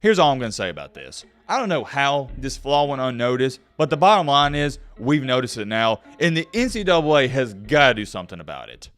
Here's all I'm going to say about this. I don't know how this flaw went unnoticed, but the bottom line is we've noticed it now, and the NCAA has got to do something about it.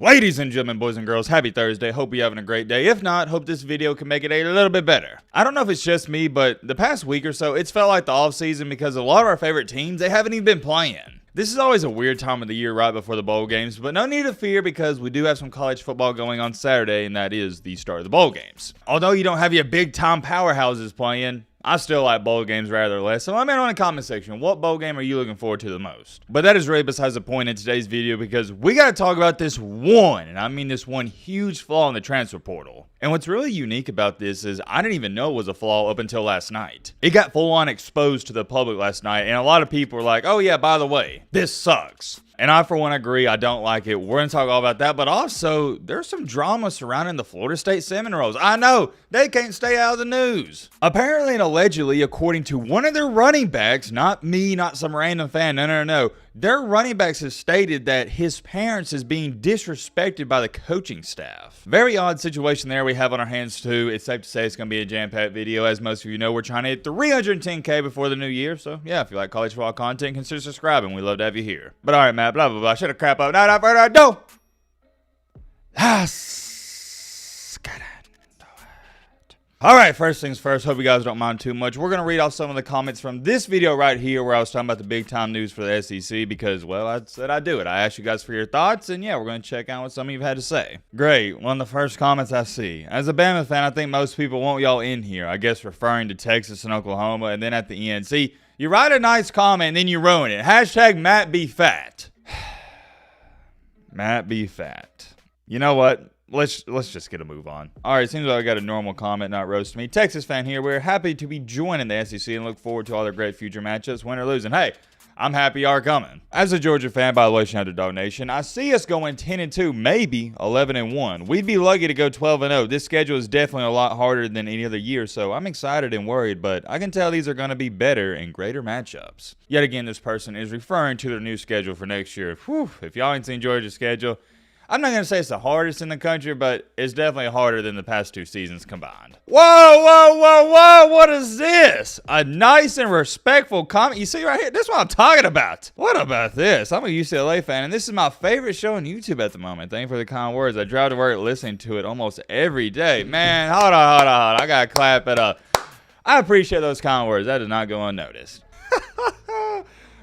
Ladies and gentlemen, boys and girls, happy Thursday. Hope you're having a great day. If not, hope this video can make it a little bit better. I don't know if it's just me, but the past week or so, it's felt like the offseason because a lot of our favorite teams, they haven't even been playing. This is always a weird time of the year right before the bowl games, but no need to fear because we do have some college football going on Saturday, and that is the start of the bowl games. Although you don't have your big-time powerhouses playing, I still like bowl games rather less, so let me know in the comment section, what bowl game are you looking forward to the most? But that is really besides the point in today's video because we got to talk about this one, and I mean this one huge flaw in the transfer portal. And what's really unique about this is I didn't even know it was a flaw up until last night. It got full on exposed to the public last night, and a lot of people were like, oh yeah, by the way, this sucks. And I, for one, agree. I don't like it. We're going to talk all about that. But also, there's some drama surrounding the Florida State Seminoles. I know. They can't stay out of the news. Apparently and allegedly, according to one of their running backs, not me, not some random fan, no. Their running backs has stated that his parents is being disrespected by the coaching staff. Very odd situation there we have on our hands, too. It's safe to say it's going to be a jam-packed video. As most of you know, we're trying to hit 310K before the new year. So, yeah, if you like college football content, consider subscribing. We'd love to have you here. But all right, Matt, blah, blah, blah. Shut up, crap up. Now, without further ado. All right, first things first, hope you guys don't mind too much. We're going to read off some of the comments from this video right here where I was talking about the big-time news for the SEC because, well, I said I'd do it. I asked you guys for your thoughts, and yeah, we're going to check out what some of you have had to say. Great. One of the first comments I see. As a Bama fan, I think most people want y'all in here, I guess referring to Texas and Oklahoma, and then at the end. See, you write a nice comment, and then you ruin it. Hashtag Matt be fat. Matt be fat. You know what? Let's just get a move on. All right, seems like I got a normal comment, not roast me. Texas fan here. We're happy to be joining the SEC and look forward to all their great future matchups, win or lose. And hey, I'm happy you are coming. As a Georgia fan, by the way, shout out to Dog Nation, I see us going 10-2, maybe 11-1. We'd be lucky to go 12-0. This schedule is definitely a lot harder than any other year, so I'm excited and worried, but I can tell these are going to be better and greater matchups. Yet again, this person is referring to their new schedule for next year. Whew, if y'all ain't seen Georgia's schedule, I'm not going to say it's the hardest in the country, but it's definitely harder than the past two seasons combined. Whoa, what is this? A nice and respectful comment. You see right here? This is what I'm talking about. What about this? I'm a UCLA fan, and this is my favorite show on YouTube at the moment. Thank you for the kind words. I drive to work listening to it almost every day. Man, hold on. I got to clap it up. I appreciate those kind words. That did not go unnoticed.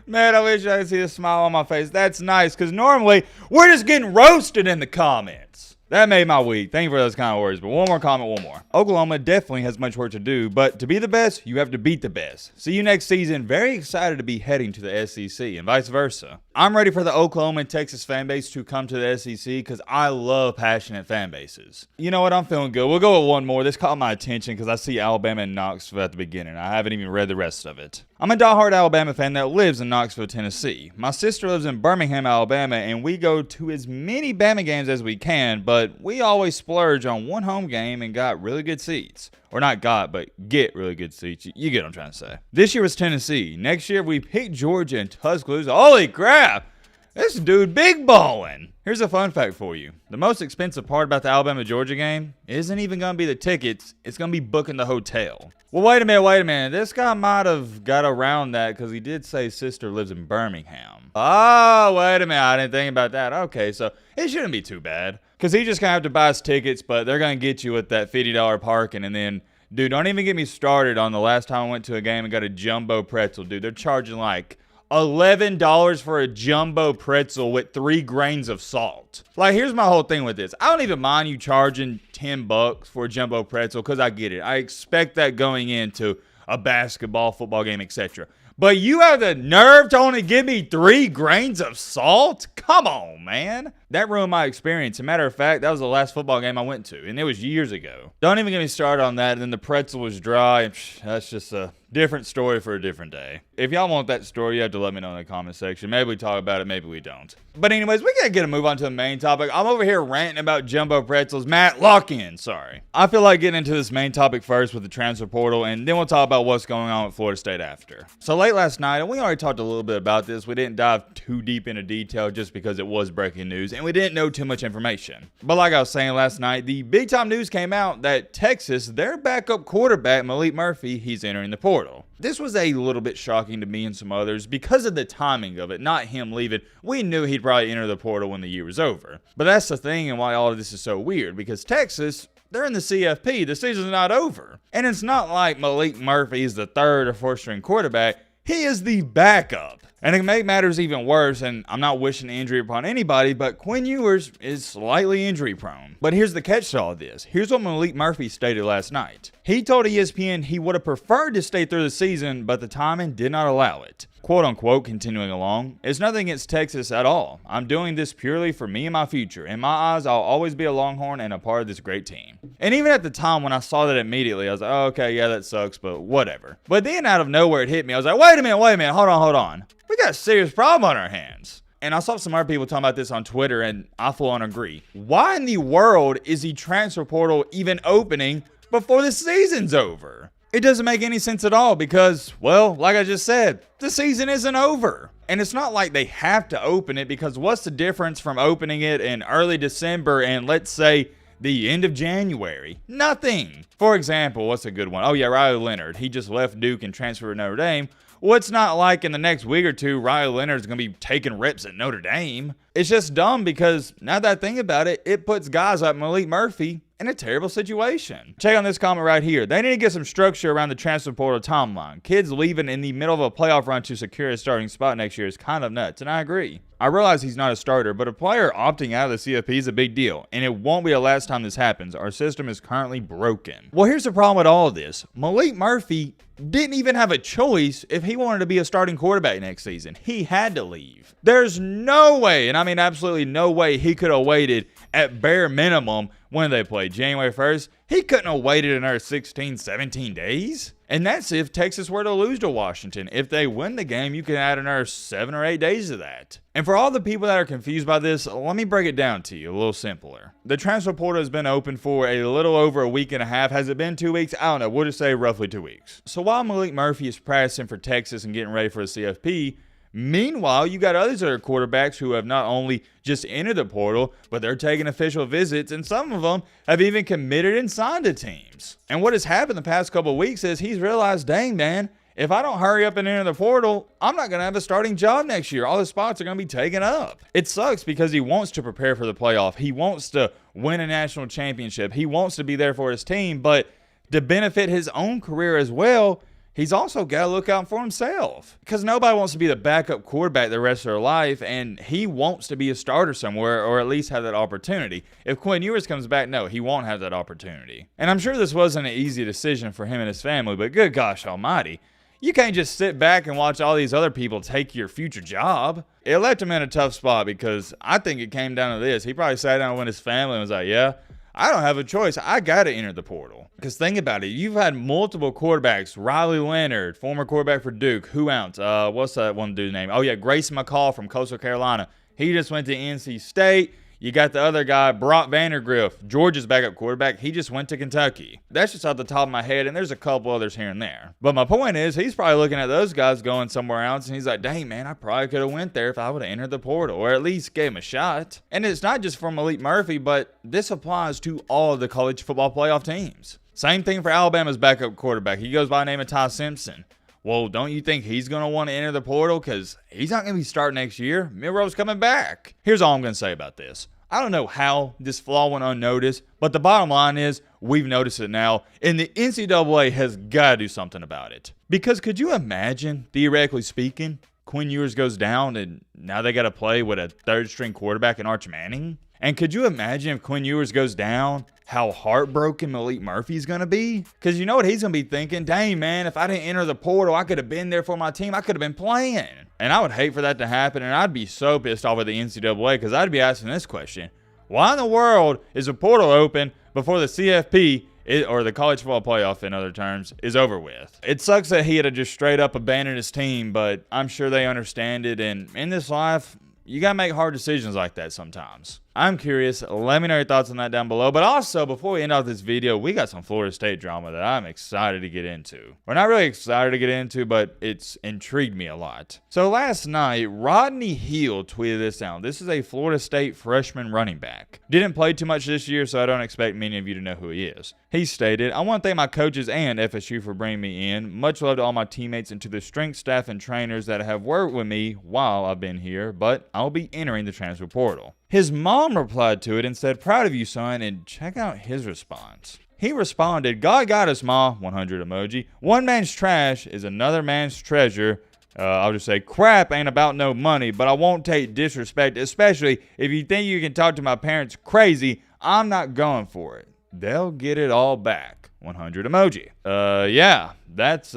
Man, I wish I could see a smile on my face. That's nice, because normally we're just getting roasted in the comments. That made my week. Thank you for those kind of words. But one more comment, one more. Oklahoma definitely has much work to do, but to be the best, you have to beat the best. See you next season. Very excited to be heading to the SEC and vice versa. I'm ready for the Oklahoma and Texas fan base to come to the SEC because I love passionate fan bases. You know what? I'm feeling good. We'll go with one more. This caught my attention because I see Alabama and Knoxville at the beginning. I haven't even read the rest of it. I'm a diehard Alabama fan that lives in Knoxville, Tennessee. My sister lives in Birmingham, Alabama, and we go to as many Bama games as we can, but we always splurge on one home game and got really good seats. Or not got, but get really good seats. You get what I'm trying to say. This year was Tennessee. Next year, we picked Georgia and Tuscaloosa. Holy crap! This dude big ballin'. Here's a fun fact for you. The most expensive part about the Alabama-Georgia game isn't even going to be the tickets. It's going to be booking the hotel. Well, wait a minute. This guy might have got around that because he did say his sister lives in Birmingham. Oh, wait a minute. I didn't think about that. Okay, so it shouldn't be too bad because he just going to have to buy his tickets, but they're going to get you with that $50 parking. And then, dude, don't even get me started on the last time I went to a game and got a jumbo pretzel, dude. They're charging like $11 for a jumbo pretzel with 3 grains of salt. Like, here's my whole thing with this. I don't even mind you charging $10 for a jumbo pretzel because I get it. I expect that going into a basketball, football game, etc. But you have the nerve to only give me 3 grains of salt? Come on, man. That ruined my experience. As a matter of fact, that was the last football game I went to, and it was years ago. Don't even get me started on that. And then the pretzel was dry. And that's just a different story for a different day. If y'all want that story, you have to let me know in the comment section. Maybe we talk about it, maybe we don't. But anyways, we gotta get a move on to the main topic. I'm over here ranting about jumbo pretzels. Matt, lock in. Sorry. I feel like getting into this main topic first with the transfer portal, and then we'll talk about what's going on with Florida State after. So late last night, and we already talked a little bit about this. We didn't dive too deep into detail just because it was breaking news. and we didn't know too much information. But like I was saying last night, the big time news came out that Texas, their backup quarterback, Malik Murphy, he's entering the portal. This was a little bit shocking to me and some others because of the timing of it, not him leaving. We knew he'd probably enter the portal when the year was over. But that's the thing and why all of this is so weird, because Texas, they're in the CFP. The season's not over. And it's not like Malik Murphy is the third or fourth string quarterback. He is the backup. And to make matters even worse, and I'm not wishing injury upon anybody, but Quinn Ewers is slightly injury prone. But here's the catch to all of this. Here's what Malik Murphy stated last night. He told ESPN he would have preferred to stay through the season, but the timing did not allow it. Quote unquote, continuing along, it's nothing against Texas at all. I'm doing this purely for me and my future. In my eyes, I'll always be a Longhorn and a part of this great team. And even at the time when I saw that immediately, I was like, oh, okay, yeah, that sucks, but whatever. But then out of nowhere, it hit me. I was like, wait a minute, hold on. We got a serious problem on our hands. And I saw some other people talking about this on Twitter, and I full on agree. Why in the world is the transfer portal even opening before the season's over? It doesn't make any sense at all because, well, like I just said, the season isn't over. And it's not like they have to open it, because what's the difference from opening it in early December and let's say the end of January? Nothing. For example, what's a good one? Oh yeah, Riley Leonard. He just left Duke and transferred to Notre Dame. Well, it's not like in the next week or two, Riley Leonard's going to be taking reps at Notre Dame. It's just dumb because now that I think about it, it puts guys like Malik Murphy in a terrible situation. Check on this comment right here. They need to get some structure around the transfer portal timeline. Kids leaving in the middle of a playoff run to secure a starting spot next year is kind of nuts, and I agree. I realize he's not a starter, but a player opting out of the CFP is a big deal, and it won't be the last time this happens. Our system is currently broken. Well, here's the problem with all of this. Malik Murphy didn't even have a choice if he wanted to be a starting quarterback next season. He had to leave. There's no way, and I mean absolutely no way, he could have waited at bare minimum when they played January 1st. He couldn't have waited another 16, 17 days. And that's if Texas were to lose to Washington. If they win the game, you can add another 7 or 8 days to that. And for all the people that are confused by this, let me break it down to you a little simpler. The transfer portal has been open for a little over a week and a half. Has it been 2 weeks? I don't know. We'll just say roughly 2 weeks. So while Malik Murphy is practicing for Texas and getting ready for the CFP, meanwhile, you got others that are quarterbacks who have not only just entered the portal, but they're taking official visits, and some of them have even committed and signed to teams. And what has happened the past couple of weeks is he's realized, dang, man, if I don't hurry up and enter the portal, I'm not going to have a starting job next year. All the spots are going to be taken up. It sucks because he wants to prepare for the playoff. He wants to win a national championship. He wants to be there for his team, but to benefit his own career as well, he's also got to look out for himself, because nobody wants to be the backup quarterback the rest of their life, and he wants to be a starter somewhere or at least have that opportunity. If Quinn Ewers comes back, no, he won't have that opportunity. And I'm sure this wasn't an easy decision for him and his family, but good gosh almighty, you can't just sit back and watch all these other people take your future job. It left him in a tough spot because I think it came down to this. He probably sat down with his family and was like, yeah, I don't have a choice. I got to enter the portal. Because think about it. You've had multiple quarterbacks. Riley Leonard, former quarterback for Duke. Who else? What's that one dude's name? Oh, yeah, Grayson McCall from Coastal Carolina. He just went to NC State. You got the other guy, Brock Vandergriff, Georgia's backup quarterback. He just went to Kentucky. That's just off the top of my head, and there's a couple others here and there. But my point is, he's probably looking at those guys going somewhere else, and he's like, dang, man, I probably could have went there if I would have entered the portal, or at least gave him a shot. And it's not just for Malik Murphy, but this applies to all of the college football playoff teams. Same thing for Alabama's backup quarterback. He goes by the name of Ty Simpson. Well, don't you think he's going to want to enter the portal? Because he's not going to be starting next year. Milroe's coming back. Here's all I'm going to say about this. I don't know how this flaw went unnoticed, but the bottom line is we've noticed it now, and the NCAA has got to do something about it. Because could you imagine, theoretically speaking, Quinn Ewers goes down and now they got to play with a third-string quarterback in Arch Manning? And could you imagine if Quinn Ewers goes down, how heartbroken Malik Murphy's going to be? Because you know what he's going to be thinking? Dang, man, if I didn't enter the portal, I could have been there for my team. I could have been playing. And I would hate for that to happen, and I'd be so pissed off with the NCAA because I'd be asking this question. Why in the world is a portal open before the CFP, or the college football playoff in other terms, is over with? It sucks that he had to just straight up abandon his team, but I'm sure they understand it, and in this life, you got to make hard decisions like that sometimes. I'm curious. Let me know your thoughts on that down below. But also, before we end off this video, we got some Florida State drama that I'm excited to get into. We're not really excited to get into, but it's intrigued me a lot. So last night, Rodney Hill tweeted this out. This is a Florida State freshman running back. Didn't play too much this year, so I don't expect many of you to know who he is. He stated, "I want to thank my coaches and FSU for bringing me in. Much love to all my teammates and to the strength staff and trainers that have worked with me while I've been here, but I'll be entering the transfer portal." His mom replied to it and said, "Proud of you, son," and check out his response. He responded, "God got us, Ma," 100 emoji. "One man's trash is another man's treasure." I'll just say, crap ain't about no money, but I won't take disrespect, especially if you think you can talk to my parents crazy. I'm not going for it. They'll get it all back. 100 emoji. Yeah, that's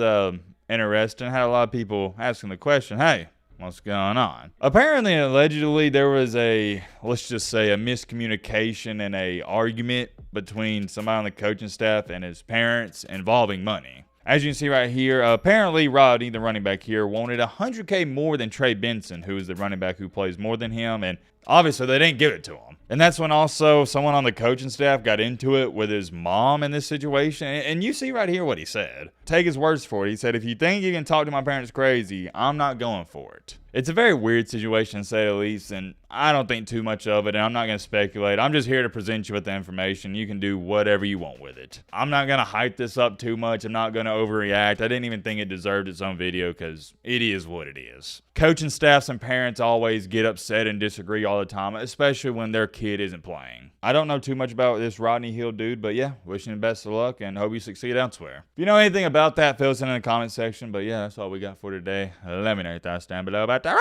interesting. Had a lot of people asking the question, hey, what's going on? Apparently, allegedly, there was let's just say, a miscommunication and a argument between somebody on the coaching staff and his parents involving money. As you can see right here, apparently Rodney, the running back here, wanted $100K more than Trey Benson, who is the running back who plays more than him, and obviously they didn't give it to him. And that's when also someone on the coaching staff got into it with his mom in this situation. And you see right here what he said. Take his words for it. He said, "If you think you can talk to my parents crazy, I'm not going for it." It's a very weird situation, to say the least, and I don't think too much of it, and I'm not going to speculate. I'm just here to present you with the information. You can do whatever you want with it. I'm not going to hype this up too much. I'm not going to overreact. I didn't even think it deserved its own video because it is what it is. Coaching staffs and parents always get upset and disagree all the time, especially when their kid isn't playing. I don't know too much about this Rodney Hill dude, but yeah, wishing him best of luck and hope you succeed elsewhere. If you know anything about that, fill us in the comment section. But yeah, that's all we got for today. Let me know your thoughts down below about that.